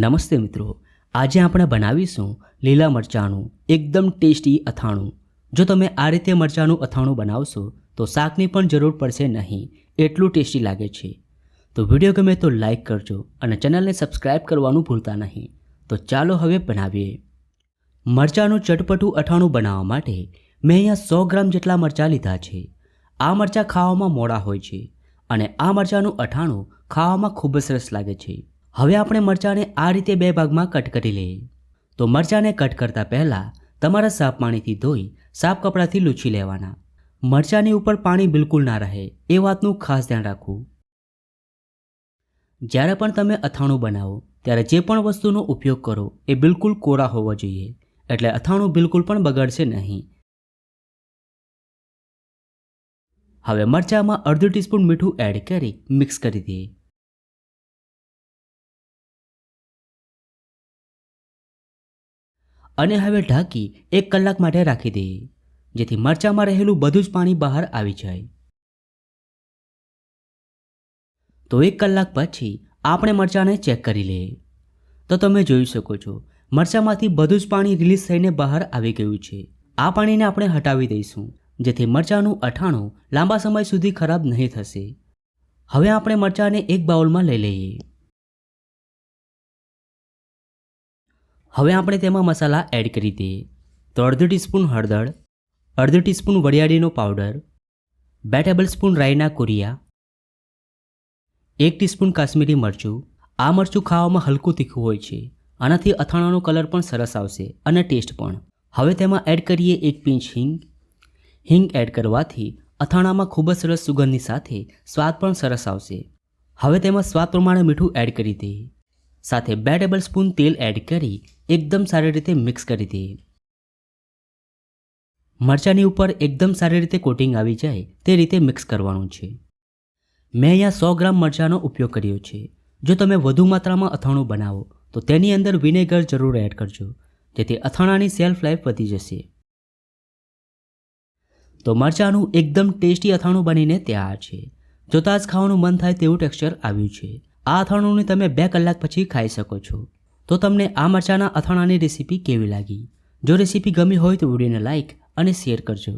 નમસ્તે મિત્રો, આજે આપણે બનાવીશું લીલા મરચાંનું એકદમ ટેસ્ટી અથાણું। જો તમે આ રીતે મરચાંનું અથાણું બનાવશો તો શાકની પણ જરૂર પડશે નહીં, એટલું ટેસ્ટી લાગે છે। તો વિડીયો ગમે તો લાઈક કરજો અને ચેનલને સબસ્ક્રાઈબ કરવાનું ભૂલતા નહીં। તો ચાલો હવે બનાવીએ। મરચાંનું ચટપટું અથાણું બનાવવા માટે મેં અહીંયા 100 ગ્રામ જેટલા મરચાં લીધા છે। આ મરચાં ખાવામાં મોડા હોય છે અને આ મરચાંનું અથાણું ખાવામાં ખૂબ જ સરસ લાગે છે। હવે આપણે મરચાંને આ રીતે બે ભાગમાં કટ કરી લઈએ। તો મરચાંને કટ કરતાં પહેલાં તમારા સાફ પાણીથી ધોઈ સાફ કપડાથી લૂછી લેવાના। મરચાંની ઉપર પાણી બિલકુલ ના રહે એ વાતનું ખાસ ધ્યાન રાખવું। જ્યારે પણ તમે અથાણું બનાવો ત્યારે જે પણ વસ્તુનો ઉપયોગ કરો એ બિલકુલ કોરા હોવા જોઈએ, એટલે અથાણું બિલકુલ પણ બગડશે નહીં। હવે મરચાંમાં અડધો ટીસ્પૂન મીઠું એડ કરી મિક્સ કરી દઈએ। અને હવે ઢાંકી 1 કલાક માટે રાખી દઈએ, જેથી મરચાંમાં રહેલું બધું જ પાણી બહાર આવી જાય। તો 1 કલાક પછી આપણે મરચાંને ચેક કરી લઈએ। તો તમે જોઈ શકો છો મરચાંમાંથી બધું જ પાણી રિલીઝ થઈને બહાર આવી ગયું છે। આ પાણીને આપણે હટાવી દઈશું, જેથી મરચાંનું અથાણું લાંબા સમય સુધી ખરાબ નહીં થશે। હવે આપણે મરચાંને એક બાઉલમાં લઈ લઈએ। હવે આપણે તેમાં મસાલા એડ કરી દઈએ। તો અડધો ટીસ્પૂન હળદર, અડધો ટીસ્પૂન વરિયાળીનો પાવડર, 2 ટેબલસ્પૂન રાઈના કુરિયા, 1 ટીસ્પૂન કાશ્મીરી મરચું। આ મરચું ખાવામાં હલકું તીખું હોય છે, આનાથી અથાણાનો કલર પણ સરસ આવશે અને ટેસ્ટ પણ। હવે તેમાં એડ કરીએ 1 પિંચ હિંગ। હિંગ એડ કરવાથી અથાણામાં ખૂબ જ સરસ સુગંધની સાથે સ્વાદ પણ સરસ આવશે। હવે તેમાં સ્વાદ પ્રમાણે મીઠું એડ કરી દઈએ, સાથે 2 ટેબલસ્પૂન તેલ એડ કરી એકદમ સારી રીતે મિક્સ કરી દઈએ। મરચાંની ઉપર એકદમ સારી રીતે કોટિંગ આવી જાય તે રીતે મિક્સ કરવાનું છે। મેં અહીંયા 100 ગ્રામ મરચાંનો ઉપયોગ કર્યો છે। જો તમે વધુ માત્રામાં અથાણું બનાવો તો તેની અંદર વિનેગર જરૂર એડ કરજો, જેથી અથાણાની શેલ્ફ લાઈફ વધી જશે। તો મરચાંનું એકદમ ટેસ્ટી અથાણું બનીને તૈયાર છે। જોતાં જ ખાવાનું મન થાય તેવું ટેક્સચર આવ્યું છે। આ અથાણુંને તમે 2 કલાક પછી ખાઈ શકો છો। તો તમને આ મરચાંના અથાણાની રેસીપી કેવી લાગી? જો રેસીપી ગમી હોય તો વિડીયોને લાઈક અને શેર કરજો।